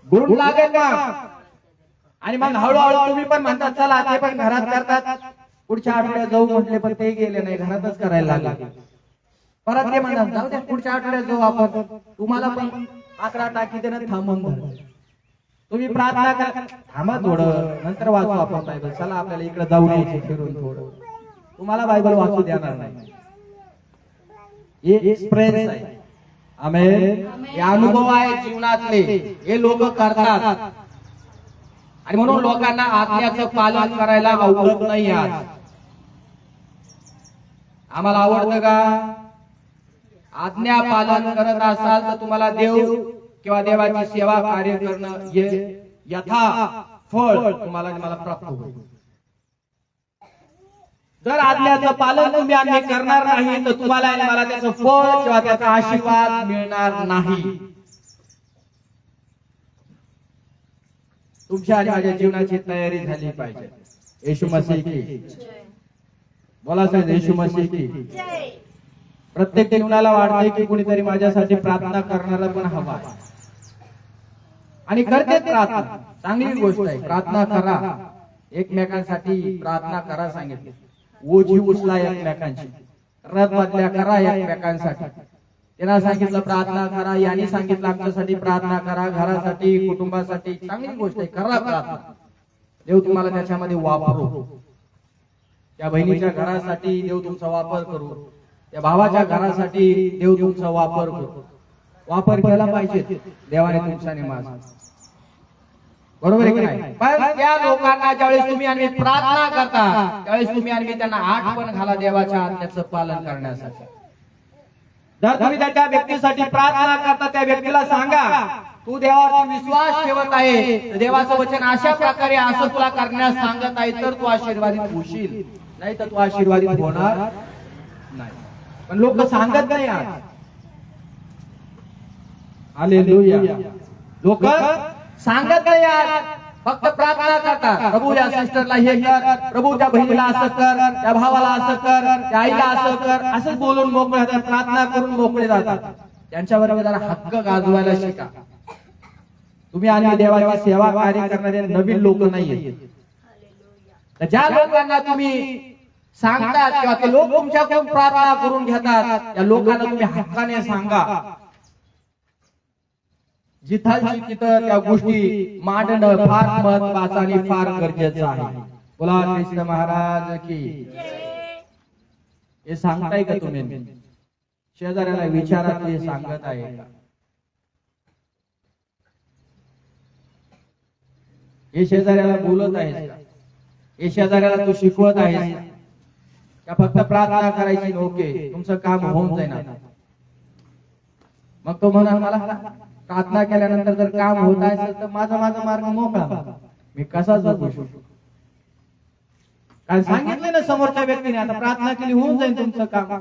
गुण लागेल मग. आणि मग हळूहळू तुम्ही पण म्हणतात चला ते पण घरात करतात, पुढच्या आठवड्यात जाऊ म्हटले पण ते गेले नाही, घरातच करायला लागले. परत ते म्हणतात जाऊ द्या पुढच्या आठवड्यात जाऊ आपण, तुम्हाला पण 11 टाकी देणं थांबून धर. तुम्ही प्रार्थना करा, थांबा थोडं नंतर वाचू आपण बायबल, चला आपल्याला इकडे जाऊन यायचे फिरून थोडं. तुम्हाला बायबल वाचू देणार नाही. हे एक्सपिरियन्स आहे. आमेन. हे अनुभव आहे जीवनातले, हे लोक करतात. आणि म्हणून लोकांना आज्ञाचं पालन करायला आवडत नाही. आज आम्हाला आवडतं का? आज्ञा पालन करत असाल तर तुम्हाला देव किंवा देवाची सेवा कार्य करणं यथा फळ तुम्हाला मला प्राप्त होईल. जर आज्ञाचं पालन तुम्ही आम्ही करणार नाही तर तुम्हाला आणि मला त्याचं फळ किंवा त्याचा आशीर्वाद मिळणार नाही. तुमच्या आणि माझ्या जीवनाची तयारी झाली पाहिजे. येशू मसीह की बोला साहेब, येशू मसीह की. प्रत्येक जीवनाला वाटतंय की कुणीतरी माझ्यासाठी प्रार्थना करणारा पण हवा आहे. आणि करते प्रार्थना, चांगली गोष्ट आहे. प्रार्थना करा, एकमेकांसाठी प्रार्थना करा सांगितले. ओझी उचला एकमेकांची, रथ बदल्या करा एकमेकांसाठी. त्यांना सांगितलं प्रार्थना करा, यांनी सांगितलं आमच्यासाठी प्रार्थना करा, घरासाठी कुटुंबासाठी. चांगली गोष्ट आहे, करा प्रार्थना. देव तुम्हाला त्याच्यामध्ये वापरू. त्या बहिणीच्या घरासाठी देव तुमचा वापर करू, त्या भावाच्या घरासाठी देव तुमचा वापर करू. वापर केला पाहिजे देवाने तुमचा निमास, बरोबर आहे की नाही? पण त्या लोकांना ज्यावेळेस तुम्ही आणि प्रार्थना करता त्यावेळेस तुम्ही आणि त्यांना आठवण घाला देवाच्या आज्ञेचं पालन करण्यासाठी. जर तुम्ही त्या व्यक्तीसाठी प्रार्थना करता, त्या व्यक्तीला सांगा तू देवावर विश्वास ठेवत आहे, देवाचं वचन अशा प्रकारे असं तुला करण्यास सांगत आहे, तर तू आशीर्वादित होशील, नाही तर तू आशीर्वादित होणार नाही. पण लोक सांगत नाही. आज हालेलुया, लोक सांगत नाही. आज फक्त प्रार्थना करतात, प्रभू या सिस्टरला हे कर, प्रभू त्या बहिणीला असं कर, त्या भावाला असं कर, त्या आईला असं कर, असं बोलून मोकळे जातात, प्रार्थना करून मोकळे जातात. त्यांच्यावर जरा हक्क गाजवायला शिका. तुम्ही आणि देवाची सेवा कार्य करणारे नवीन लोक नाहीये. तर ज्या लोकांना तुम्ही सांगतात किंवा ते लोक तुमच्याकडून प्रार्थना करून घेतात, त्या लोकांना तुम्ही हक्काने सांगा. जिथालची तिथं त्या गोष्टी मांडणं फार महत्वाचं आणि फार गरजेचं आहे. बोला कृष्ण महाराज की. हे सांगताय का तुम्ही? शेजाऱ्याला विचारा ते सांगत आहे का? हे शेजाऱ्याला बोलत आहेस का? हे शेजाऱ्याला तू शिकवत आहेस का? फक्त प्रार्थना करायची, ओके तुमचं काम होऊन जाईल. मग तो म्हणा मला प्रार्थना केल्यानंतर जर काम होत असेल तर माझा मार्ग मोकळा, मी कसा जगू शकतो? काय सांगितलं ना समोरच्या व्यक्तीने, आता प्रार्थना केली होऊन जाईल तुमचं काम.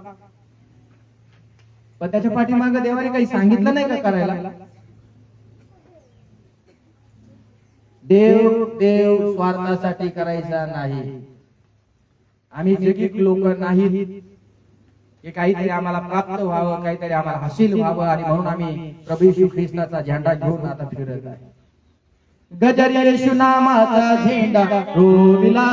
पण त्याच्या पाठीमागे देवाने काही सांगितलं नाही का करायला? देव स्वार्थासाठी करायचा नाही. आम्ही जगिक लोक नाहीत की काहीतरी आम्हाला प्राप्त व्हावं, काहीतरी आम्हाला हासिल व्हावं, आणि म्हणून आम्ही प्रभू येशू ख्रिस्ताचा झेंडा घेऊन आता फिरत आहे. गजर येशू नामाचा झेंडा रोविला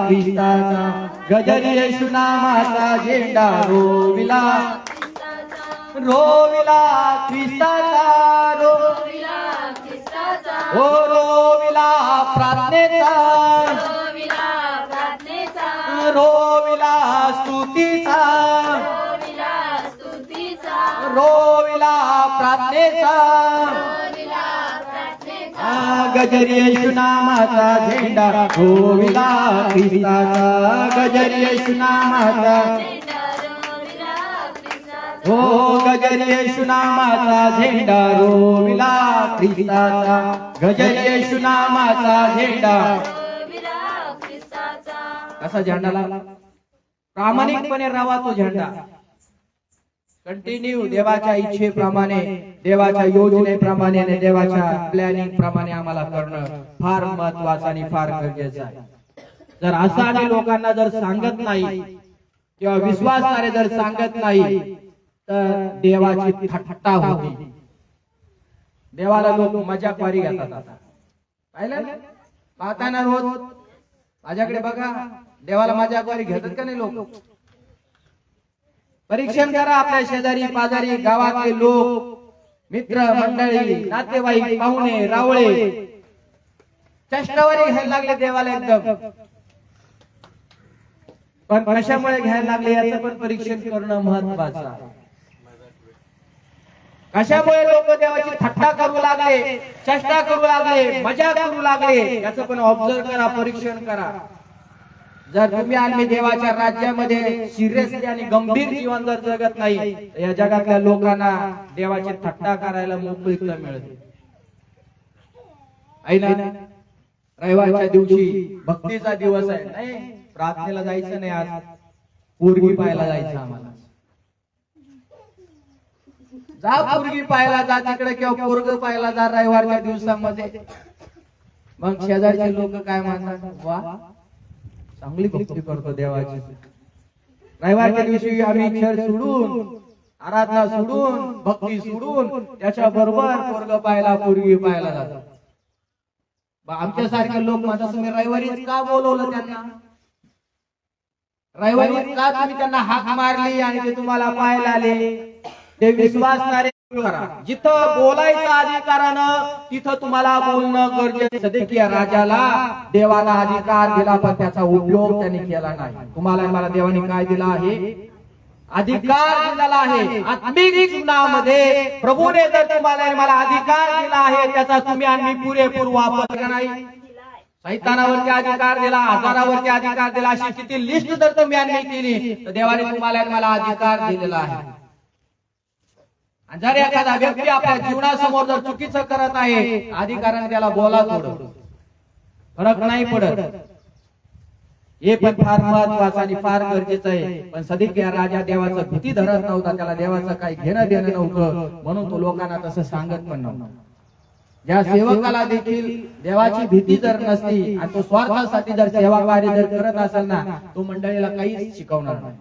ख्रिस्ताचा, गजर येशू नामाचा झेंडा रोविला, रोविला ख्रिस्ताचा, रोविला ख्रिस्ताचा, ओ रोविला प्रार्थनेचा, रोविला प्रार्थनेचा, रोविला स्तुतीचा, रोविला स्तुतीचा, रोविला प्रार्थनेचा, रोविला प्रार्थनेचा. गजर येशू नामाचा झेंडा रोविला ख्रिस्ताचा, गजर येशू नामाचा हो, गजर येशू नामाचा झेंडा रोविला ख्रिस्ताचा, गजर येशू नामाचा झेंडा रोविला ख्रिस्ताचा. कसा झेंडा लागला? प्रामाणिकपणे राहा तो झेंडा. कंटिन्यू देवाच्या इच्छेप्रमाणे, देवाच्या योजनेप्रमाणे आणि देवाच्या प्लॅनिंग प्रमाणे आम्हाला करणं फार महत्वाचं आणि फार गरजेचं आहे. जर असं आम्ही लोकांना जर सांगत नाही किंवा विश्वासाने जर सांगत नाही तर देवाची थट्टा होती. देवाला लोक मजाकवारी घेतात. आता पाहिलं ना, पाहताना रोज माझ्याकडे बघा, देवाला मजाकवारी घेतात का नाही लोक? परीक्षण करा, आपल्या शेजारी पाजारी गावातले लोक, मित्र मंडळी, नातेवाईक, पाहुणे रावळे चष्टावारी घ्यायला लागले देवाला एकदम. पण कशामुळे घ्यायला लागले याचं पण परीक्षण करणं महत्वाचं आहे. कशामुळे लोक देवाची थट्टा करू लागले, चेष्टा करू लागले, मजा करू लागले, याचं पण ऑब्झर्व करा, परीक्षण करा. जर तुम्ही आणि देवाच्या राज्यामध्ये सिरियसली आणि गंभीर जीवन जर जगत नाही, तर या जगातल्या लोकांना देवाची थट्टा करायला मोकळीकता मिळते. आहे ना, रविवारच्या दिवशी भक्तीचा दिवस आहे, नाही प्रार्थनेला जायचं नाही, आज पोरगी पाहायला जायचं आम्हाला. जा पोरगी पाहायला जा तिकडे, किंवा पोरग पाहायला जा रविवारच्या दिवसामध्ये. मग शेजारचे लोक काय म्हणतात, वा चांगली भक्ती करतो देवाची. रविवारच्या दिवशी आम्ही चर्च सोडून, आराधना सोडून, भक्ती सोडून त्याच्या बरोबर पोरग पाहायला, पोरगी पाहायला जातो. आमच्यासारखे लोक म्हणतात, तुम्ही रविवारीच का बोलवलं त्यांना? रविवारी का तुम्ही त्यांना हाक मारली आणि ते तुम्हाला पाहायला आले? ते विश्वासणारे करा. जिथं बोलायचं अधिकारानं तिथं तुम्हाला बोलणं गरजेचं. सदेकिया राजाला देवाला अधिकार दिला, पण त्याचा उपयोग त्यांनी केला नाही. तुम्हाला मला देवाने काय दिला आहे? अधिकार दिलेला आहे. आत्मिक जीवनामध्ये प्रभूने जर तुम्हाला मला अधिकार दिला आहे, त्याचा तुम्ही आणि पुरेपूर वापर करा. नाही, सैतानावरती अधिकार दिला, आजारावरती अधिकार दिला, अशी किती लिस्ट जर तुम्ही आणि केली, तर देवाने तुम्हाला मला अधिकार दिलेला आहे. जर एखादा व्यक्ती आपल्या जीवनासमोर जर चुकीचं करत आहे, अधिकाराने त्याला बोला, थोडं फरक नाही पडत. हे पण फार महत्वाचं आणि फार गरजेचं आहे. पण सदेकिया राजा देवाचं भीती धरत नव्हता, त्याला देवाचं काही घेणं देणं नव्हतं, म्हणून तो लोकांना तसं सांगत पण नव्हता. ज्या सेवकाला देखील देवाची भीती जर नसती आणि तो स्वार्थासाठी जर सेवा कार्य जर करत असेल ना, तो मंडळीला काहीच शिकवणार नाही.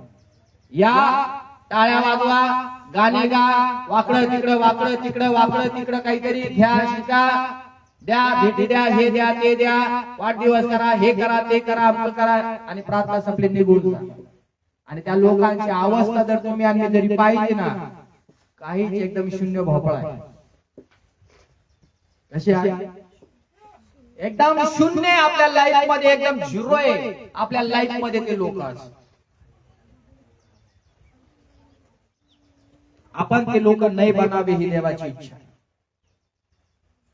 या टाळ्या वाजवा, गाणे गा, वाकडं तिकडं वाकडं तिकडं वाकडं तिकडं काहीतरी घ्या, शिका, द्या, भेटी द्या, हे द्या, ते द्या, वाढदिवस करा, हे करा, ते करा, अमक करा, आणि प्रार्थना संपली निघून जा. आणि त्या लोकांची अवस्था जर तुम्ही आणि जरी पाहिली ना, काहीच एकदम शून्य भोपळा आहे. कशी आहे? एकदम शून्य. आपल्या लाईफ मध्ये एकदम झिरो आहे. आपल्या लाईफ मध्ये ते लोक आपण ते लोक नाही बनावे ही देवाची इच्छा.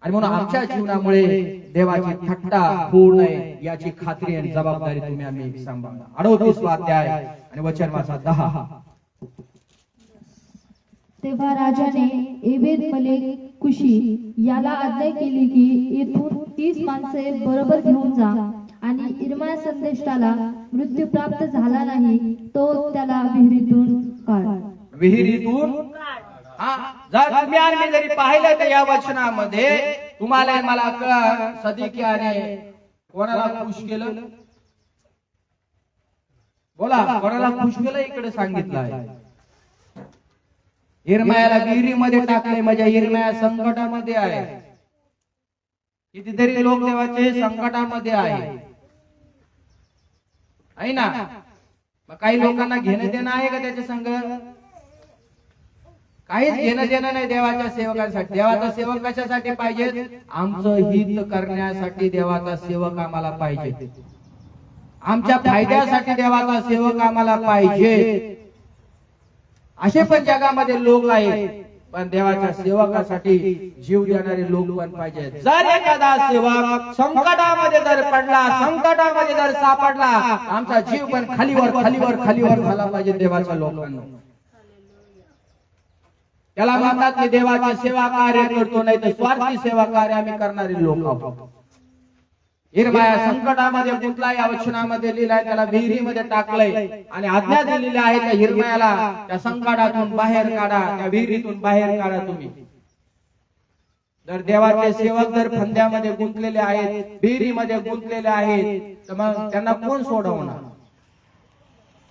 आणि म्हणून आमच्या जीवनामुळे देवाची थट्टा होऊ नये याची खात्री आणि जबाबदारी तुम्ही आम्ही सांभाळा. 38 अध्याय आणि वचन वाचा 10. तेव्हा राजाने एबेद मलेक कुशी याला आज्ञा केली की येथून 30 माणसे बरोबर घेऊन जा आणि इर्मिया संदेष्टाला मृत्यू प्राप्त झाला नाही तो त्याला विहिरीतून काढ. विहिरीतून जर तुम्ही आणि जरी पाहिलं तर या वचनामध्ये तुम्हाला मला सदेकियाने कोणाला खुश केलं? बोला, कोणाला खुश केलं इकडे सांगितलं आहे. इर्मियाला विहिरीमध्ये टाकले, म्हणजे इर्मिया संकटामध्ये आहे. कितीतरी लोक देवाचे संकटामध्ये आहे ना. मग काही लोकांना घेणं देणं आहे का त्याच्या संग? काहीच घेणं देणं नाही देवाच्या सेवकांसाठी. देवाचा सेवक कशासाठी पाहिजे? आमचं हित करण्यासाठी देवाचा सेवक आम्हाला पाहिजे. आमच्या फायद्यासाठी देवाचा सेवक आम्हाला पाहिजे. असे पण जगामध्ये लोक आहेत, पण देवाच्या सेवकासाठी जीव देणारे लोक पण पाहिजे. जर एखादा सेवक संकटामध्ये जर पडला, संकटामध्ये जर सापडला, आमचा जीव पण खालीवर खालीवर खालीवर झाला पाहिजे देवाच्या लोकांना. त्याला म्हणतात की देवाची सेवा कार्य करतो, नाही तर स्वार्थी सेवा कार्य आम्ही करणारे लोक आहोत. इर्मिया संकटामध्ये गुंतला, या वचनामध्ये लिहिलाय. त्याला विहिरीमध्ये टाकलंय आणि आज्ञा दिलेली आहे त्या इर्मियाला त्या संकटातून बाहेर काढा, त्या विहिरीतून बाहेर काढा तुम्ही. जर देवाचे सेवक जर फंद्यामध्ये गुंतलेले आहेत, विहिरीमध्ये गुंतलेले आहेत, तर मग त्यांना कोण सोडवणार?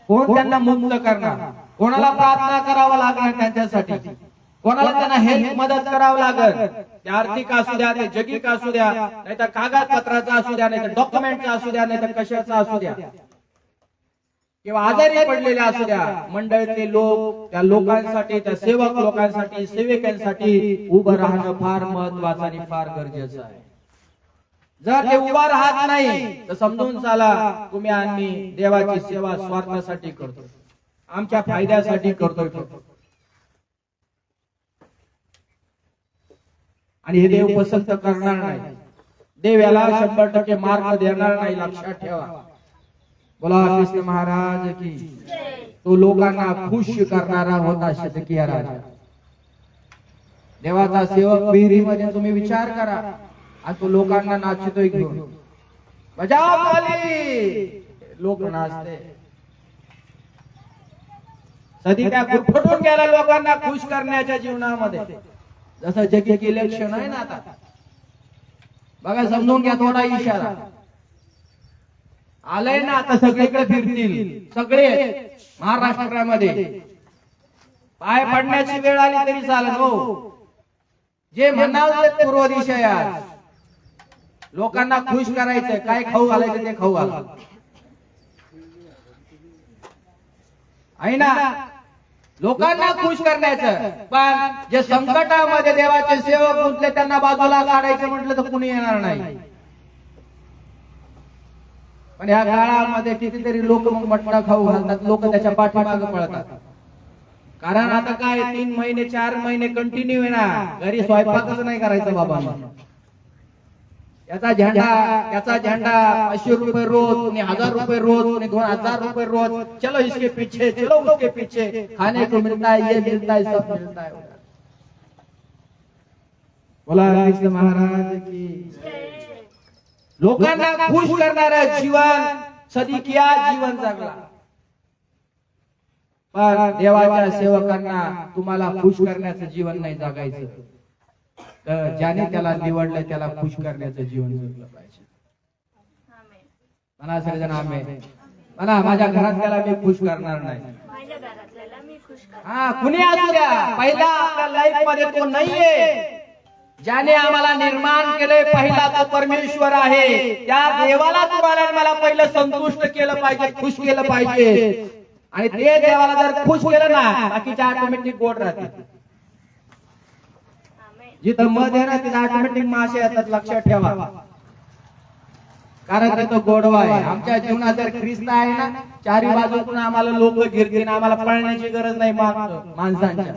कोण त्यांना मुक्त करणार? कोणाला प्रार्थना करावं लागणार त्यांच्यासाठी? कोणाला त्यांना हेल्प मदत करावं लागल, ते आर्थिक असू द्या, ते जगिक असू द्या, नाही तर कागदपत्राचा असू द्या, नाही तर डॉक्युमेंटचा असू द्या, नाही तर कशाचा असू द्या, किंवा आजारी पडलेले असू द्या, मंडळीतले लोक त्या लोकांसाठी, त्या सेवक लोकांसाठी, सेविकांसाठी उभं राहणं फार महत्वाचं आणि फार गरजेचं आहे. जर ते उभा राहत नाही तर समजून चाला तुम्ही आणि देवाची सेवा स्वार्थासाठी करतो, आमच्या फायद्यासाठी करतोय आणि हे देव पसंत करणार नाही. देव याला 100% मार्क देणार नाही, लक्षात ठेवा. बोला कृष्ण महाराज की. तो लोकांना खुश करणारा होता शतकीय राजा. देवाचा सेवक विहिरीमध्ये तुम्ही विचार करा, आणि तो लोकांना नाचतोय घेऊन, बजाव ताली, लोक नाचते. सदी त्या गुरफटून गेल्या लोकांना खुश करण्याच्या जीवनामध्ये. जसं जगिक इलेक्शन आहे ना आता, बघा समजून घ्या, थोडा इशारा आलंय ना आता, सगळीकडे फिरतील सगळे महाराष्ट्रामध्ये. पाय पडण्याची वेळ आली तरी चालेल हो. जे म्हणाल ते पूर्व दिशा आहे. लोकांना खुश करायचंय, काय खाऊ घालायचं ते खाऊ घाला आहे ना, लोकांना खुश करण्याचं. पण जे संकटामध्ये देवाचे सेवक गुंतले त्यांना बाजूला काढायचं म्हटलं तर कुणी येणार नाही. पण या काळामध्ये कितीतरी लोक मग मटणा खाऊ घालतात, लोक त्याच्या पाठीमागे पळतात. कारण आता काय 3 महिने 4 महिने कंटिन्यू आहे ना, घरी स्वयंपाकच नाही करायचा बाबा. याचा झेंडा 500 रुपये रोज, 1000 रुपये रोज, 2000 रुपये रोज. चलो इसके पीछे, चलो उसके पीछे, खाने को मिलता है, ये मिलता है, सब मिलता है. बोला कृष्ण महाराज की. लोकांना खुश करणारं जीवन सदिकिया जीवन जगला. पण देवाच्या सेवकांना तुम्हाला खुश करण्याचं जीवन नाही जगायचं, तर ज्याने त्याला निवडलंय त्याला खुश करण्याचं जीवन जगलं पाहिजे. म्हणा सगळेजण आमेन. म्हणा माझ्या घरात त्याला मी खुश करणार नाही. हा कुणी असू द्या, पहिला आपल्या लाईफ मध्ये तो नाहीये. ज्याने आम्हाला निर्माण केले पहिला तो परमेश्वर आहे. त्या देवाला तुम्हाला मला पहिलं संतुष्ट केलं पाहिजे, खुश केलं पाहिजे. आणि ते देवाला जर खुश केलं ना, बाकीच्या ऑटोमॅटिक गोड राहते. जिथं मध आहे ना तिथं ऑटोमॅटिक मासे येतात, लक्षात ठेवा. कारण तिथं गोडवा आहे. आमच्या जीवनात जर ख्रिस्त आहे ना, चारी बाजूतून आम्हाला लोक गिरतील, आम्हाला पळण्याची गरज नाही माणसांच्या.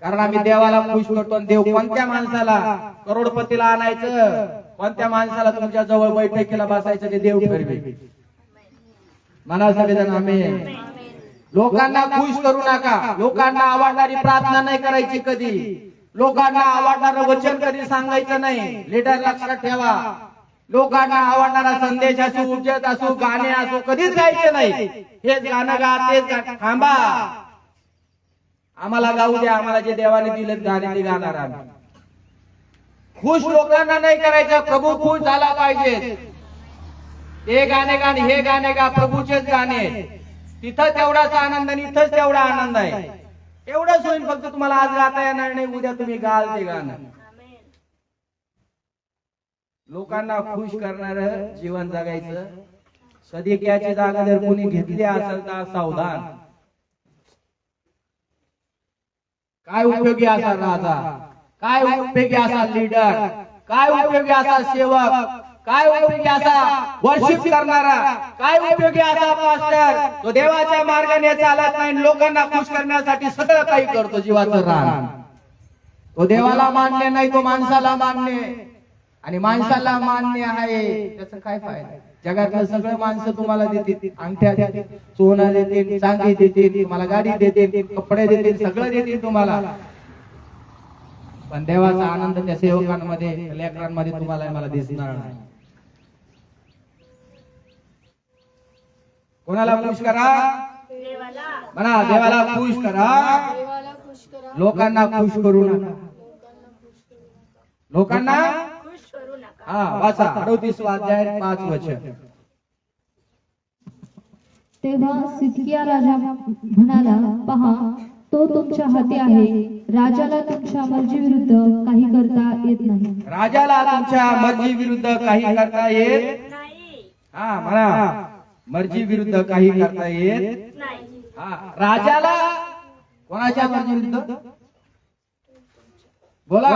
कारण आम्ही देवाला खुश करतो. देव कोणत्या माणसाला करोडपतीला आणायचं, कोणत्या माणसाला तुमच्या जवळ बैठकीला बसायचं ते देव ठरवेल. म्हणा सगळेजण आमेन. लोकांना खुश करू नका. लोकांना आवडणारी प्रार्थना नाही करायची कधी. लोकांना आवडणारं वचन कधी सांगायचं नाही. लीडर लक्षात ठेवा. लोकांना आवडणारा संदेश असो, उपदेश असो, गाणे असो कधीच गायचे नाही. हेच गाणं गा, तेच गा. थांबा, आम्हाला गाऊ द्या. आम्हाला जे देवाने दिलेत गाणे ते गाणार आम्ही. खुश लोकांना नाही करायचं, प्रभू खुश झाला पाहिजे. हे गाणे गाणे, हे गाणे गा, प्रभूचेच गाणे. तिथं तेवढाच आनंद आणि इथंच तेवढा आनंद आहे. एवढंच होईल. फक्त तुम्हाला आज गाता येणार नाही, उद्या तुम्ही गाल ते गाणं. लोकांना खुश करणार जीवन जगायचं. सदिकियाची जागा जर कोणी घेतली असेल तर सावधान. काय उपयोगी असा राजा, काय उपयोगी असा लीडर, काय उपयोगी असा सेवक, काय उपयोगी असा वर्शिप करणारा, काय उपयोगी असा पास्टर, तो देवाच्या मार्गाने चालत नाही, लोकांना खुश करण्यासाठी सगळं काही करतो जीवाचं रान. तो देवाला मान्य नाही, तो माणसाला मान्य. आणि माणसाला मान्य आहे त्याचा काय फायदा. जगातलं सगळं माणसं तुम्हाला देतील, अंगठ्या देतील, सोनं देतील, चांदी देतील, तुम्हाला गाडी देतील, कपडे देतील, सगळं देतील तुम्हाला. पण देवाचा आनंद त्या सेवकांमध्ये, लेकरांमध्ये तुम्हाला मला दिसणार नाही. कोणाला खुश करा, म्हणा देवाला खुश करा. लोकांना खुश करू नका. लोकांना हा वाचा 38 अध्याय 5 वचन. तेव्हा सिदकिया राजा म्हणाला, पहा तो तुमच्या हाती आहे. राजाला तुमच्या मर्जी विरुद्ध काही करता येत नाही. राजाला तुमच्या मर्जी विरुद्ध काही करता येत हा म्हणा, मर्जी विरुद्ध काही करता येत हा. राजाला कोणाच्या मर्जी विरुद्ध बोला.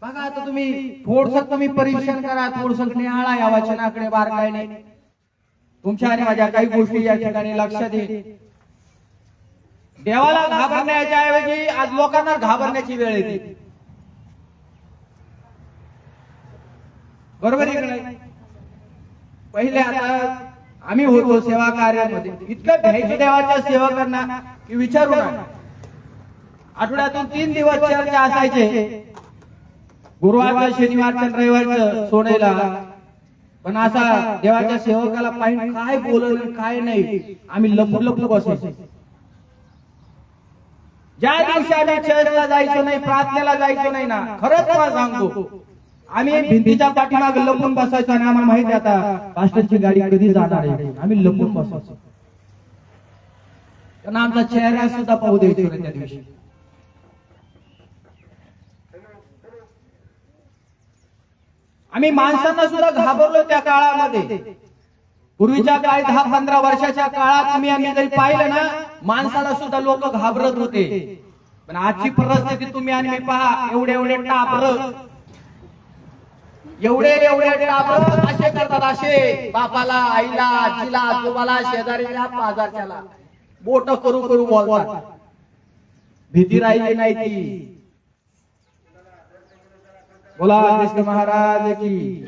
बघा आता तुम्ही परीक्षण करा, थोडस निहाळा या वचनाकडे बारकाईने. तुमच्या आणि माझ्या काही गोष्टी या ठिकाणी लक्षात येईल. देवाला घाबरण्याच्या ऐवजी आज लोकांना घाबरण्याची वेळ येते. बरोबर आहे की नाही? पहिले आता आम्ही होतो सेवा कार्यामध्ये, इतकं घ्यायचं देवाच्या सेवकांना की विचारू नका. आठवड्यातून 3 दिवस चर्चा असायचे, गुरुवारचं, शनिवारचं, रविवारचं सोनेला. पण असा देवाच्या सेवकाला पाहिजे काय बोललं काय नाही, आम्ही लपू बसायचो. ज्या दिवशी आम्ही चर्चला जायचो नाही, प्रार्थनेला जायचो नाही ना, खरंच मला सांगतो, आम्ही भिंतीच्या पाठीमागे लपून बसायचो. आणि आम्हाला माहिती आता पास्टरची गाडी कधी जाणार आहे, आम्ही लपून बसायचो. कारण आमचा चेहरा सुद्धा पाहू द्यायचो नाही त्या दिवशी. आम्ही माणसांना सुद्धा घाबरलो त्या काळामध्ये. पूर्वीच्या काळी 10-15 वर्षाच्या काळात तुम्ही आम्ही जरी पाहिलं ना, माणसाला सुद्धा लोक घाबरत होते. पण आजची परिस्थिती तुम्ही आणि मी पहा, एवढे टाबर, एवढे टाबर असे करतात, असे बापाला, आईला, आजीला, आजोबाला, शेजारीला, पाजारच्याला बोट करू बोलतात. भीती राहिली नाही ती. बोला कृष्ण महाराज की.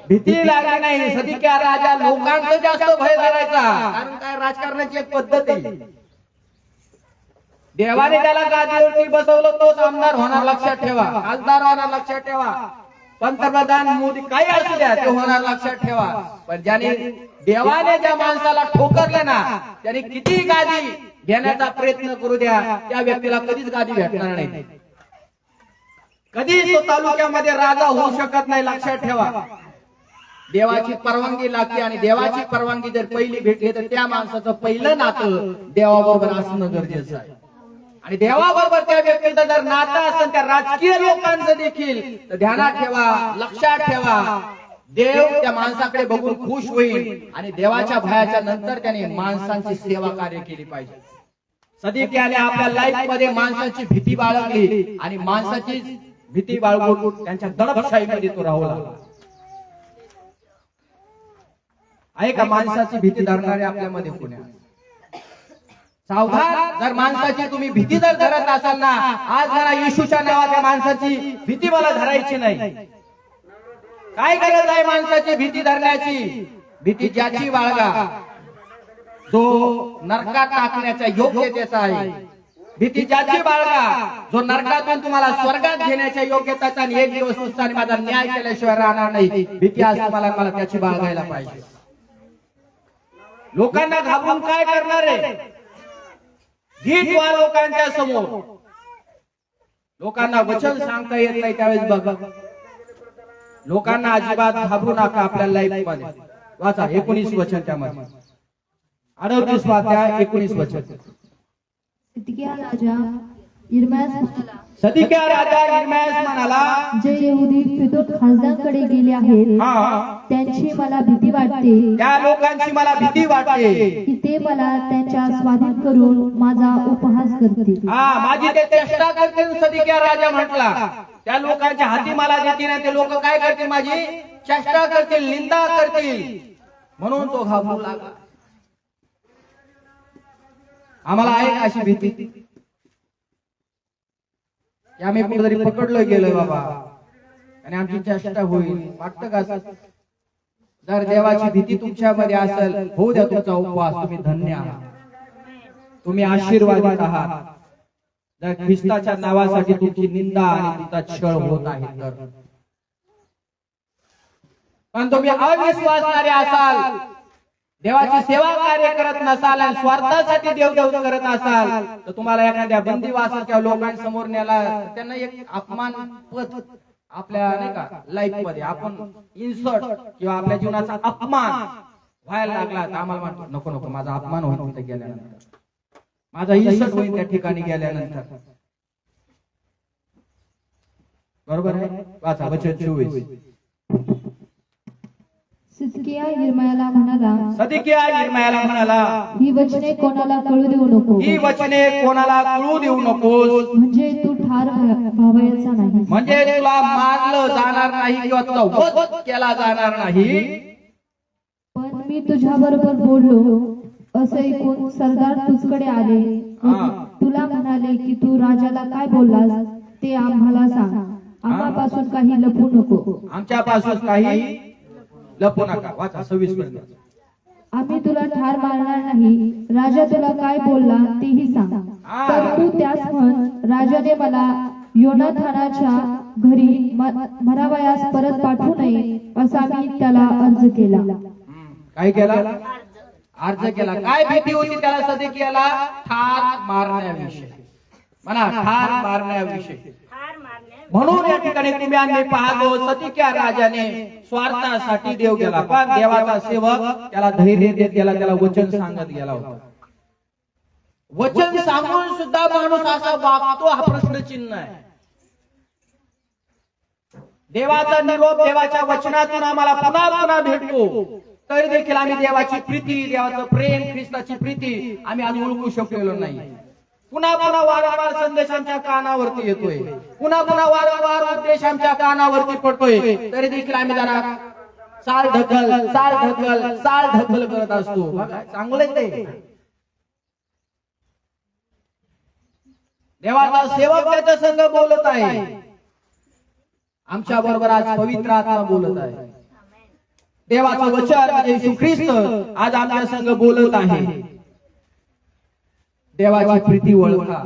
भीती लागली नाही. सदिक्या राजा लोकांचं जास्त भय करायचा. कारण काय, राजकारणाची एक पद्धत आहे. देवाने त्याला गादीवरती बसवलं, तोच आमदार होणार, लक्षात ठेवा. खासदार होणार, लक्षात ठेवा. पंतप्रधान मोदी काही असू द्या, ते होणार, लक्षात ठेवा. पण ज्याने देवाने ज्या माणसाला ठोकरले ना, त्याने किती गादी घेण्याचा प्रयत्न करू द्या, त्या व्यक्तीला कधीच गादी भेटणार नाही. कधीच तो तालुक्यामध्ये राजा होऊ शकत नाही, लक्षात ठेवा. देवाची परवानगी लागते. आणि देवाची परवानगी जर पहिली भेटली तर त्या माणसाचं पहिलं नातं देवाबरोबर असणं गरजेचं आहे. आणि देवाबरोबर त्या व्यक्तीचं जर नातं असेल, त्या राजकीय लोकांचं देखील, तर ध्यानात ठेवा, लक्षात ठेवा, देव त्या माणसाकडे बघून खुश होईल. आणि देवाच्या भयाच्या नंतर त्याने माणसांची सेवा कार्य केली पाहिजे. सदिक्याने आपल्या लाईफ मध्ये माणसाची भीती बाळगली, आणि माणसाची भीती बाळगून त्यांच्या दडपशाहीमध्ये तो राहू लागला. आहे का माणसाची भीती धरणारे आपल्यामध्ये कोणी? सावधान. जर माणसाची तुम्ही भीती जर धरत असाल ना, आज जरा येशूच्या नावाच्या माणसाची भीती मला धरायची नाही. काय गरज आहे माणसाची भीती धरण्याची? भीती ज्याची बाळगा, जो नरकात टाकण्याच्या योग्यतेचा आहे. भीती ज्याची बाळगा, जो नरकातून तुम्हाला स्वर्गात घेण्याच्या योग्यतेचा. आणि एक दिवस तुमचा माझा न्याय केल्याशिवाय राहणार नाही. भीती आज तुम्हाला मला त्याची बाळगायला पाहिजे. लोकांना घाबरून काय करणार आहे? गीत व्हा लोकांच्या समोर. लोकांना वचन सांगता येत नाही त्यावेळेस बघा. लोकांना अजिबात घाबरू नका आपल्या लाईफ मध्ये. वाचा 19 वचन, त्यामध्ये 38 वाचा 19 वचन. सिदकिया राजा यिर्मयास म्हणाला, जे यहुदी फिदोत खासदारांकडे गेले आहेत, त्यांची मला भीती वाटते. त्या लोकांची मला भीती वाटते की ते मला त्यांच्या स्वाधीन करून माझा उपहास करतील. माझी ते चेष्टा करतील. सदिक्या राजा म्हटला, त्या लोकांच्या हाती मला देतील नाही, ते लोक काय करतील? माझी चेष्टा करतील, निंदा करतील. म्हणून तो घाबरू लागला. आम्हाला आहे अशी भीती की आम्ही कुठेतरी पकडलो गेलोय बाबा, आणि आमची चेष्टा होईल, वाटतं का? जर देवाची भीती तुमच्यामध्ये असेल, होऊ द्या तुमचा उपवास. तुम्ही धन्य आहात, तुम्ही आशीर्वादित आहात. जर ख्रिस्ताच्या नावासाठी तुमची निंदा आणि तुमचा छळ होत आहे तर. पण तुम्ही अविश्वासणारे असाल, देवाची सेवा कार्य करत नसाल, आणि स्वार्थासाठी देवदेव करत असाल, तर तुम्हाला एखाद्या बंदिवासात किंवा लोकांसमोर नेला, त्यांना एक अपमान पद आपल्या नाही का लाईफ मध्ये आपण इन्सर्ट किंवा आपल्या जीवनाचा अपमान व्हायला लागला, तर आम्हाला म्हणतो नको नको, माझा अपमान होईल तिथे गेल्यानंतर. माझा इसट होईल त्या ठिकाणी गेल्यानंतर. बरोबर आहे. वाचा वचन 24. सिदकिया यिर्मयाला म्हणाला, सदकिया यिर्मयाला म्हणाला, ही वचने कोणाला कळू देऊ नको, ही वचने कोणाला कळू देऊ नकोस, म्हणजे तू ठार व्हावयाचा नाही. म्हणजे तुला मारलं जाणार नाही किंवा तुला वध केला जाणार नाही. पण मी तुझ्या बरोबर बोललो असं ऐकून सरदार तुझकडे आले व तुला म्हणाले की तू राजाला काय बोललास ते आम्हाला सांग. आम्हापासून काही लपू नको. आमच्यापासून काही लपू नका. वाचा 26 पर्यंत. आम्ही तुला ठार मारणार नाही. राजा तुला काय बोलला तेही सांग. तर तू त्यास म्हण, राजाने मला योनाथानाच्या घरी मरावयास परत पाठवू नये असा मी त्याला अर्ज केला. काय केला? अर्ज केला. काय भीती होती त्याला सदकियाला? ठार मारण्याविषयी. म्हणा ठार मारण्याविषयी. म्हणून या ठिकाणी तुम्ही आम्ही पाहतो सदकिया राजाने स्वार्थासाठी देव गेला, पण देवाचा सेवक त्याला धैर्य देत गेला, त्याला वचन सांगत गेला होता. वचन सांगून सुद्धा माणूस असा वागतो हा प्रश्नचिन्ह आहे. देवाचा निरोप देवाच्या वचनातून आम्हाला पुन्हा पुन्हा भेटतो, तरी देखील आम्ही देवाची प्रीती, देवाचं प्रेम, ख्रिस्ताची प्रीती आम्ही आज ओळखू शकलेलो नाही. पुन्हा पुन्हा वारंवार संदेश आमच्या कानावरती येतोय, पुन्हा पुन्हा वारंवार उपदेश आमच्या कानावरती पडतोय, तरी देखील आम्ही जरा चाल ढकल करत असतो. चांगलंच ते. देवाचा सेवक त्याच्या संग बोलत आहे. आमच्या बरोबर आज पवित्र आत्मा बोलत आहे. देवाचं वचन म्हणजे येशू ख्रिस्त आज आमच्या संग बोलत आहे. देवाची प्रीती ओळखा,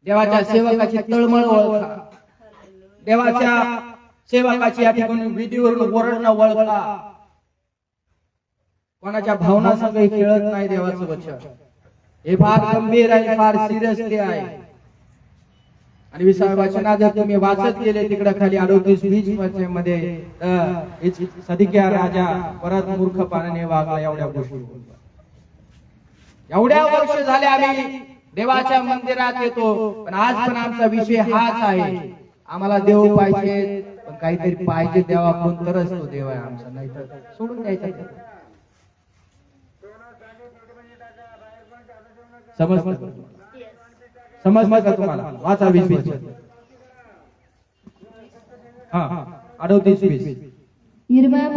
देवाच्या सेवकाची तळमळ ओळखा, देवाच्या सेवकाची या ठिकाणी विधीवरून ओरडणं ओळखा. कोणाच्या भावना संग खेळत नाही. देवाचं वचन हे फार गंभीर आहे, फार सिरियसली आहे. आणि 20 वचनात जर तुम्ही वाचत गेले तिकडे खाली 38-20 मध्ये सदकिया राजा परत मूर्खपणाने वागला. एवढ्या गोष्टी, एवढ्या वर्ष झाले आम्ही देवाच्या मंदिरात येतो, पण आज पण आमचा विषय हाच आहे. आम्हाला देव पाहिजे, पण काहीतरी पाहिजे देवाकडून, तरच तो देव आहे आमचा, नाही तर सोडून द्यायचा. समजलं का तुम्हाला? वाचा 20 वचन. 38-20. यिर्मया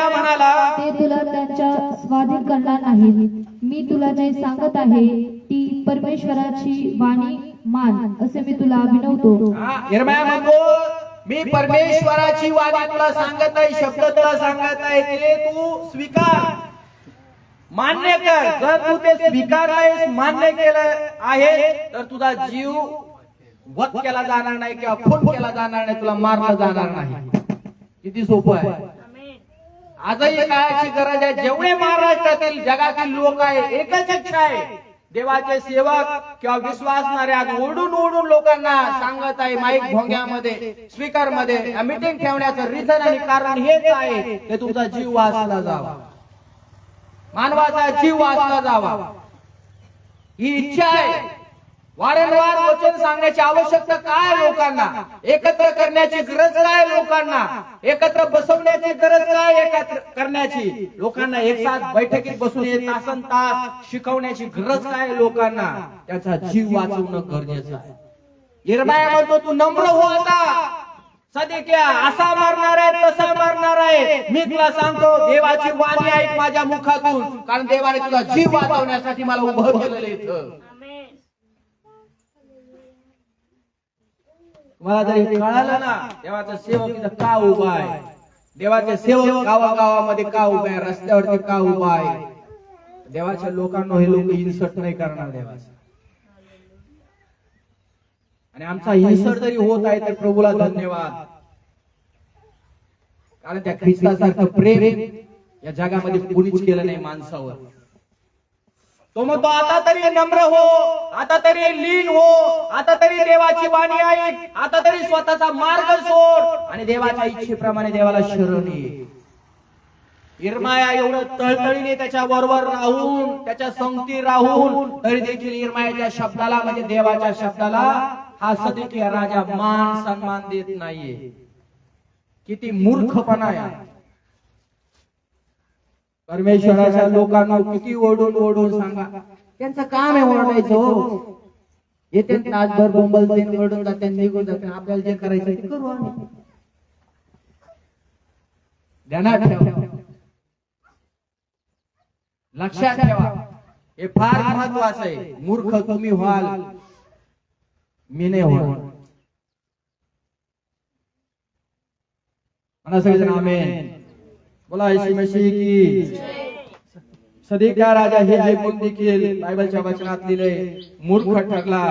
म्हणाला, ते तुला त्यांच्या स्वाधीन करणार नाहीत. मी तुला जे सांगत आहे ती परमेश्वराची वाणी मान असे मी तुला विनवतो. यिर्मया म्हणतो, मी परमेश्वराची वाणी तुला सांगत आहे, शब्द तुला सांगत आहे, ते तू स्वीकार, मान्य कर. जर तू ते स्वीकारलंयस, मान्य केलं आहे, तर तुझा जीव वध केला जाणार नाही किंवा खून केला जाणार नाही, तुला मारलं जाणार नाही. किती सोपं आहे. आजही काळाची गरज आहे. जेवढे महाराष्ट्रातील जगातील लोक आहे, एकच इच्छा आहे, देवाचे सेवक किंवा विश्वासणारे आज ओढून ओढून लोकांना सांगत आहे माईक भोंग्यामध्ये, स्पीकर मध्ये मीटिंग ठेवण्याचं रिझन आणि कारण हेच आहे की तुमचा जीव वाचला जावा, मानवाचा जीव वाचला जावा, ही इच्छा आहे. वारंवार वचन सांगण्याची आवश्यकता काय लोकांना? एकत्र करण्याची गरज काय लोकांना? एकत्र बसवण्याची गरज काय? एकत्र करण्याची लोकांना एकसाथ बैठकीत बसून तासन तास शिकवण्याची गरज काय लोकांना? त्याचा जीव वाचवणं गरजेचं आहे. यिर्मया म्हणतो, तू नम्र हो. आता सदकिया असा मारणार आहे, तसा मारणार आहे, मी तुला सांगतो देवाची वाणी ऐक माझ्या मुखातून, कारण देवाने तुला जीव वाचवण्यासाठी मला उभं केलेलं इथं. मला जर हे कळालं ना, देवाचा सेवक इथं का उभा आहे, देवाचे सेवक गावागावामध्ये का उभा आहे, रस्त्यावरती का उभा आहे, देवाच्या लोकांना हे लोक इन्सर्ट नाही करणार देवाचा. आणि आमचा इन्सर्ट जरी होत आहे तर प्रभूला धन्यवाद, कारण त्या ख्रिस्तासारखं प्रेम या जगामध्ये कोणीच केलं नाही माणसावर. तो म्हणतो, आता तरी नम्र हो, आता तरी लीन हो, आता तरी देवाची वाणी ऐक, आता तरी स्वतःचा मार्ग सोड आणि देवाच्या इच्छेप्रमाणे देवाला शरण ये. इरमाया एवढं तळतळीने त्याच्या बरोबर राहून त्याच्या संगती राहून तरी देखील इरमायाच्या शब्दाला म्हणजे देवाच्या शब्दाला हा सदकिया राजा मान सन्मान देत नाहीये. किती मूर्खपणा आहे. परमेश्वराच्या लोकांना किती ओढून ओढून सांगा, त्यांचं काम आहे ओरडायचं. हो, येते तासभर बोंबलते ओरडून जाते निघून जाते. आपल्याला जे करायचं ते करू आम्ही. ध्यानात ठेवा, लक्षात ठेवा, हे फार महत्वाचं आहे. मूर्ख तुम्ही व्हाल, मी नाही होणार. म्हणा सगळेजण आमेन. बोला येशू मसीह की. सदकिया राजा हे ऐकून देखील बायबलच्या वचनात लिहिले मूर्ख ठरला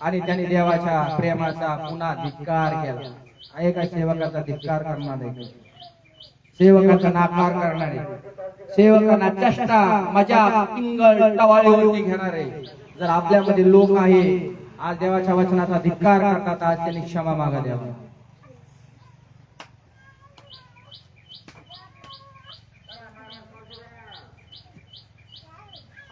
आणि त्याने देवाच्या प्रेमाचा पुन्हा धिक्कार केला. आहे का सेवकाचा धिक्कार करणारे, सेवकाचा नाकार करणारे, सेवकांना चेष्टा मजा पिंगळ टवाळीवरती घेणारे जर आपल्यामध्ये लोक आहे, आज देवाच्या वचनाचा धिक्कार करतात, आज त्यांनी क्षमा मागा द्यावा.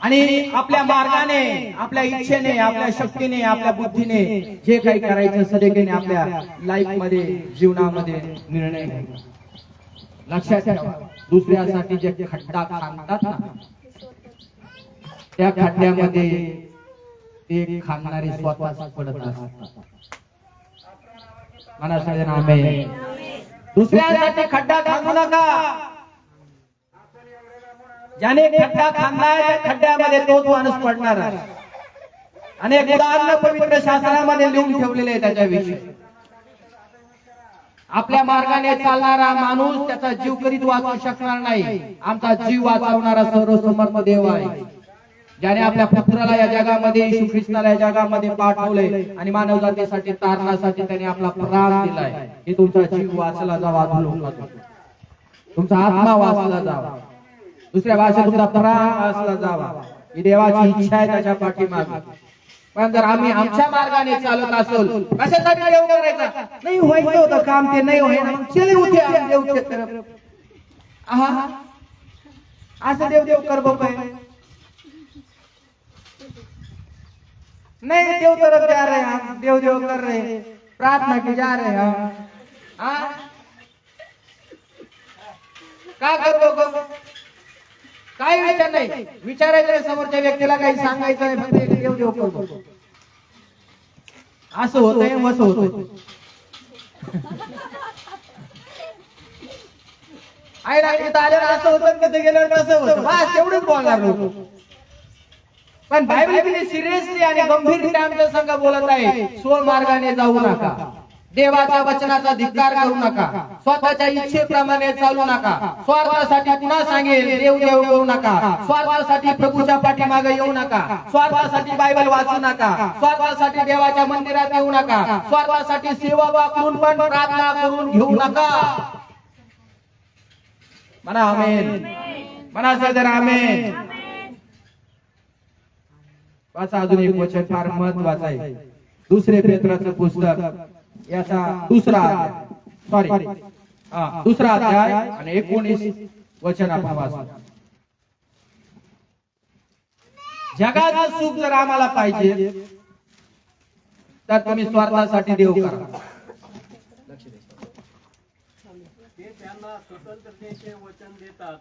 आणि आपल्या मार्गाने, आपल्या इच्छेने, आपल्या शक्तीने, आपल्या बुद्धीने जे काही करायचं सदैकेने आपल्या लाईफ मध्ये, जीवनामध्ये निर्णय घ्यायचा. लक्षात ठेवा, दुसऱ्यासाठी जे खड्डा खांदतात ना, त्या खड्ड्यामध्ये ते खांदणारे स्वतःच पडत असतात. म्हणा सगळ्यांना आमेन. दुसऱ्यासाठी खड्डा खांदू नका. ज्याने खड्डा खांदलाय त्या खड्ड्यामध्ये तोच माणूस पडणार आहे. अनेक उदाहरण पवित्र शास्त्रामध्ये लिहून ठेवलेले आहे त्याच्याविषयी. आपल्या मार्गाने चालणारा माणूस त्याचा जीव करीत वाचू शकणार नाही. आमचा जीव वाचवणारा सर्वसमर्थ देव आहे, ज्याने आपल्या पुत्राला या जगामध्ये, येशू ख्रिस्ताला या जगामध्ये पाठवले आणि मानव जातीसाठी तारणासाठी त्याने आपला प्राण दिलाय. हे तुमचा जीव वाचला जावा, तुमचा आत्मा वाचला जावा, दुसऱ्या भाषेत तुमचा प्राण वाचला जावा, ही देवाची इच्छा आहे त्याच्या पाठीमागे. पण जर आम्ही आमच्या मार्गाने चालत असोल, कशासाठी देव करायचा? नाही व्हायचं होतं काम, ते नाही होईना, मग चले होते आम्ही देवच्या तरफ. आहा, असं देव देव कर बघ, नहीं देव तरफ जा रहे हैं हम, देव देव कर रहे हैं, प्रार्थना की जा रहे हैं हम. का कर बघ, काही विचार नाही, विचारायचं समोरच्या व्यक्तीला, काही सांगायचं नाही, फक्त देव देव करतो. असं होतंय, असं होतंय. आई रात्रीत आल्यावर असं होतं, तिथे गेल्यावर कसं होतं, बस एवढंच बोलणार लोक. पण बायबल किती सिरियसली आणि गंभीररित्या आमच्या संघ बोलत आहे, सोळ मार्गाने जाऊ नका, देवाच्या वचनाचा धिक्कार करू नका, स्वतःच्या इच्छेप्रमाणे चालू नका, स्वार्थासाठी पुन्हा सांगेल देव देव करू नका, स्वार्थासाठी प्रभूच्या पाठीमागे येऊ नका, स्वार्थासाठी बायबल वाचू नका, स्वार्थासाठी देवाच्या मंदिरात येऊ नका, स्वार्थासाठी सेवा वापरून पण प्रार्थना करून घेऊ नका. म्हणा आमेन. म्हणा सगळ्यांना आमेन. वाचा अजून एक वचन फार महत्वाचं आहे. दुसरे पेत्राचं पुस्तक याचा दुसरा अध्याय आणि 19 वचन आपण वाचू. जगाचं सुख जर आम्हाला पाहिजे तर तुम्ही स्वार्थासाठी देव करा. ते त्यांना स्वतंत्रतेचे वचन देतात,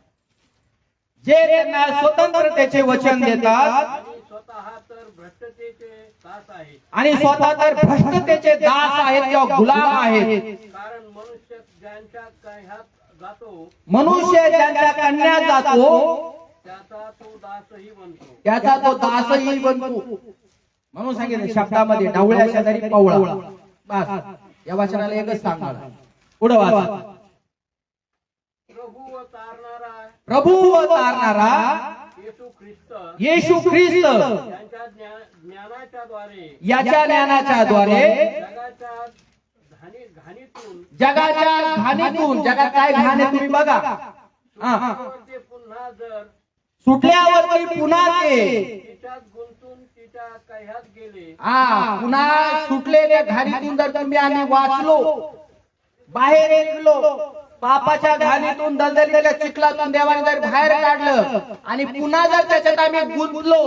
जे त्यांना स्वतंत्रतेचे वचन देतात आणि स्वतः तर भ्रष्टतेचे दास आहेत, आणि स्वतः तर भ्रष्टतेचे दास आहेत किंवा गुलाम आहेत. कारण मनुष्य ज्यांच्या कह्यात जातो, मनुष्य ज्यांच्या कन्यात जातो त्याचा तो दासही बनतो. त्याचा तो दासही बनतो. म्हणून सांगितलं शब्दामध्ये, ढवळ्या शेजारी पवळा. बस या वचनाला एकच सांगणार. पुढे वाचा. प्रभू व तारणारा येशू ख्रिस्त याच्या ज्ञानाच्या द्वारे जगाच्या घाणीतून, जगात काय घाण आहे तुम्ही बघा, सुटल्यावरती पुन्हा ते पुन्हा सुटलेल्या घाणीतून जर तुम्ही आम्ही वाचलो, बाहेर निघलो, पापाच्या घाणीतून दलदलीच्या चिखलातून देवाने जर बाहेर काढलं आणि पुन्हा जर त्याच्यात आम्ही गुंतलो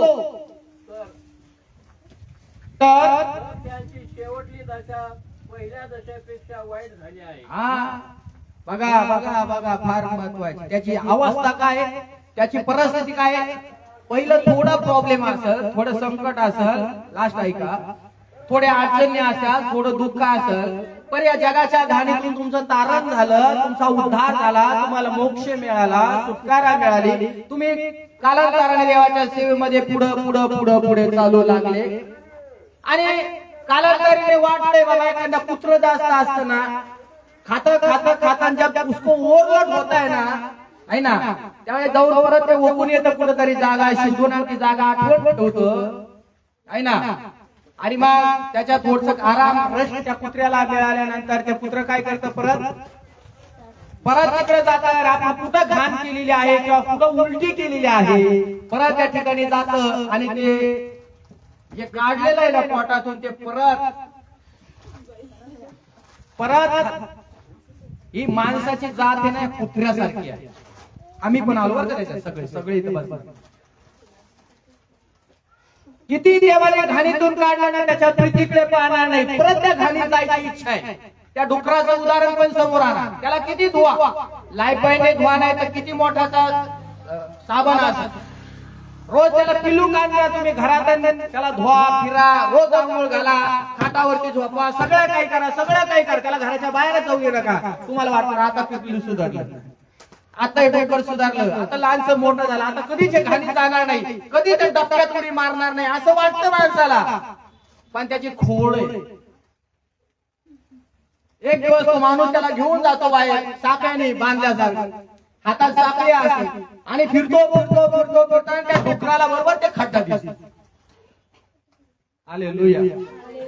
तर त्यांची शेवटली दशा पहिल्या दशेपेक्षा वाईट झाली आहे. हा बघा बघा बघा फार महत्वाची त्याची अवस्था काय त्याची परिस्थिती काय. पहिलं थोडा प्रॉब्लेम असेल, थोडं संकट असेल, लास्ट ऐका, थोड्या अडचणी असेल, थोडं दुःख असेल, पण या जगाच्या घाणीतून तुमचं तारण झालं, तुमचा उद्धार झाला, तुम्हाला मोक्ष मिळाला, सुटकारा मिळाली, तुम्ही कालांतराने देवाच्या सेवेमध्ये पुढं पुढं पुढं पुढे चालू लागले. आणि कालांतराने वाटतंय बाबा एखादा पुत्र जास्त असतं ना, खातं खातं खातं जब उसको ओव्हरलोड होत आहे ना त्यावेळेस जाऊन परत ते ओकून येतं कुठेतरी जागा शिजवणार ती जागा आठवण ठेवतं आहे ना. आणि मग त्याच्या थोडस आराम रश त्या कुत्र्याला मिळाल्यानंतर ते कुत्र काय करतं परत तिकडे जातं. आपण कुठं घाण केलेली आहे किंवा कुठं उलटी केलेली आहे परत त्या ठिकाणी जातं आणि ते जे काढलेलं आहे ना पोटातून ते परत ही माणसाची जात आहे ना कुत्र्यासारखी आहे. आम्ही पण आलो बरं का त्याच्यात सगळे इथे बसलो. किती देवाने घाणीतून काढलं ना त्याच्या प्रीतीकडे पाहणार नाही, परत त्या घाणीत जायची इच्छा आहे. त्या डुकराचं उदाहरण पण समोर आणा, त्याला किती धुवा, लायबाईने धुवा नाही तर किती मोठाचा साबण असत, रोज त्याला पिल्लू काढला तुम्ही घरात त्याला धुवा फिरा, रोज आंघोळ घाला, खाटावरती झोपवा, सगळं काही करा, सगळं काही करा, त्याला घराच्या बाहेर जाऊ दे नका. तुम्हाला वाटतं आता पिल्लू सुधारलं, आता हे डोकर सुधारलं, आता लहानसं मोठं झालं, आता कधीच घाणीत जाणार नाही, कधी ते डबक्यात उडी मारणार नाही असं वाटतं माणसाला. पण त्याची खोड आहे. एक दिवस तो माणूस त्याला घेऊन जातो बाहेर साखळ्याने बांधल्यासारखं, हातात साखळी असते आणि फिरतो फिरतो फिरतो फिरतो आणि त्या डुकराला बरोबर ते खड्डा दिसतो. हालेलुया.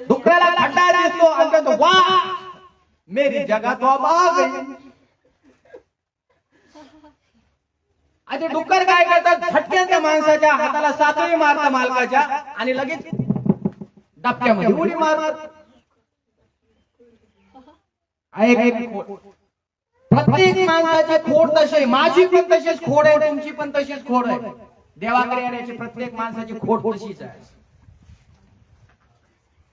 डुकराला खड्डा दिसतो आणि तो वाह मेरी जगह तो अब आ गई. आणि डुक्कर काय करतात, झटक्यान त्या माणसाच्या हाताला साखळी मारतात मालकाच्या आणि लगेच डबक्यामध्ये उडी मारतात. प्रत्येक माणसाची खोड तशी, माझी पण तशीच खोड आहे, तुमची पण तशीच खोड आहे. देवाकडे येण्याची प्रत्येक माणसाची खोड तशीच आहे.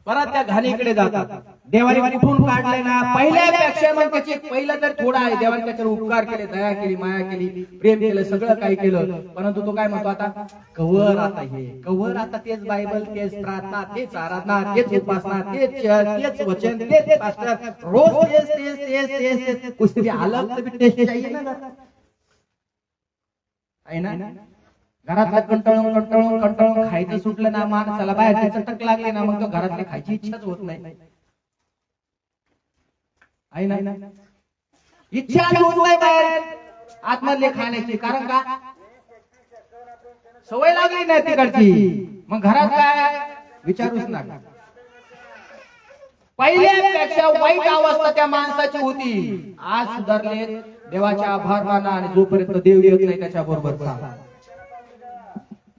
परत त्या घाणीकडे जातात. देवाने कुठून काढले ना पहिल्यापेक्षा मग त्याची पहिलं तर थोडा आहे. देवाने त्याच्यावर उपकार केले, दया केली, माया केली, प्रेम केलं, सगळं काही केलं. परंतु तो काय म्हणतो आता कवर आता हे कवर आता तेच बायबल, तेच प्रार्थना, तेच आराधना, तेच उपासना, तेच वचन, तेच पास्टर, रोज तेच तेच तेच तेच तेच कुछ भी अलग तर टेस्ट चाहिए ना आहे ना. घरातलं कंटाळून कंटाळून कंटाळून खायचं सुटलं ना माणसाला, बाहेर चटक लागली ना मग तो घरातली खायची इच्छाच होत नाही आहे ना. इच्छा होत नाही बाहेर आतमधले खाण्याची, कारण का सवय लागली नाही तिकडची. मग घरात काय विचारूच नका. पहिल्यापेक्षा वाईट अवस्था त्या माणसाची होती. आज सुधारले, देवाच्या आभार माना आणि जोपर्यंत देव येत नाही त्याच्या बरोबर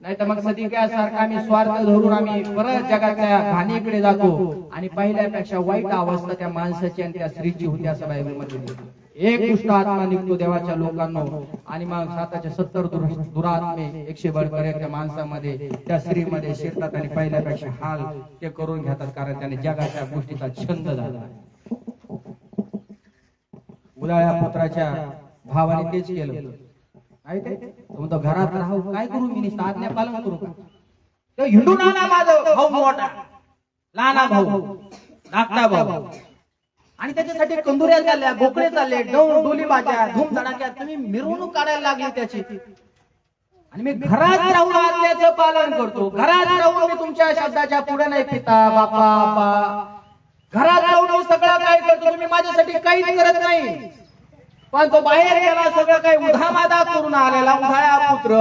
नाही तर मग सदिकासारखा आम्ही स्वार्थ धरून आम्ही परत जगाच्या घाणीकडे जातो. आणि पहिल्यापेक्षा वाईट अवस्था त्या माणसाची आणि त्या स्त्रीची होती असं बायबलमध्ये लिहिलं. एक दुष्ट आत्मा निघतो देवाच्या लोकांना आणि मग 770 दुरात्मे 100 त्या माणसामध्ये त्या स्त्रीमध्ये शिरतात आणि पहिल्यापेक्षा हाल ते करून घेतात, कारण त्याने जगाच्या गोष्टीचा छंद झाला. उदाळ्या पुत्राच्या भावाने तेच केलं. तो घरात राहू काय करू, मी आज्ञा पालन करू का? तो हिंदून आला माझा भाऊ मोठा, लहाना भाऊ, धाकटा भाऊ, आणि त्याच्यासाठी कंदुऱ्या चालल्या, बोकडे चालले, डोली बाजा धूम धडाक्यात तुम्ही मिरवणूक काढायला लागली त्याची. आणि मी घरात राहून आज्ञाचं पालन करतो, घरात राहून मी तुमच्या शब्दाच्या पुढे नाही पिता बापा, घरात राहून मी सगळं काय करतो, तुम्ही माझ्यासाठी काहीच करत नाही. पण तो बाहेर गेला, सगळं काही उधामादा करून आलेला उधाळा पुत्र,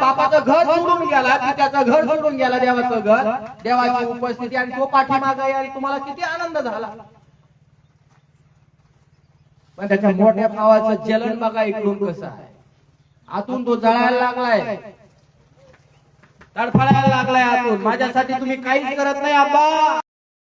बापाचं घर सोडून गेला, त्याचं घर सोडून गेला, देवाचं घर, देवाची उपस्थिती, आणि तो पाठीमागे यायला तुम्हाला किती आनंद झाला. पण त्याच्या मोठ्या भावाचं जलन बघा इकडून कसं आहे. आतून तो जळायला लागलाय, तडफडायला लागलाय आतून, माझ्यासाठी तुम्ही काहीच करत नाही आबा.